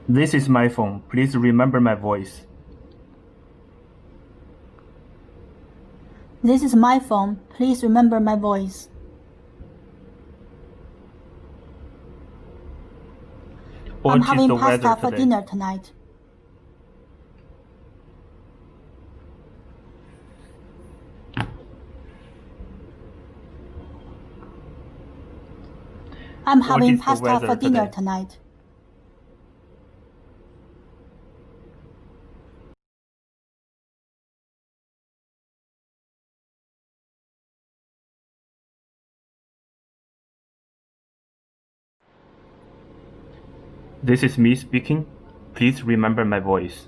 This is my phone. Please remember my voice. This is my phone. Please remember my voice. I'm having pasta for dinner tonight. I'm having pasta for dinner tonight. This is me speaking. Please remember my voice.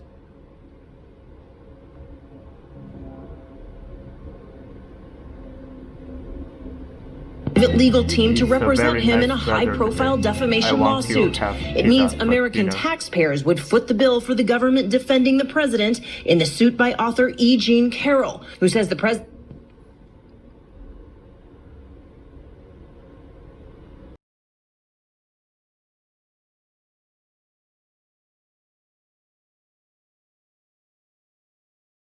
Legal team to represent him in a high-profile defamation lawsuit. It means American taxpayers would foot the bill for the government defending the president in the suit by author E. Jean Carroll, who says the president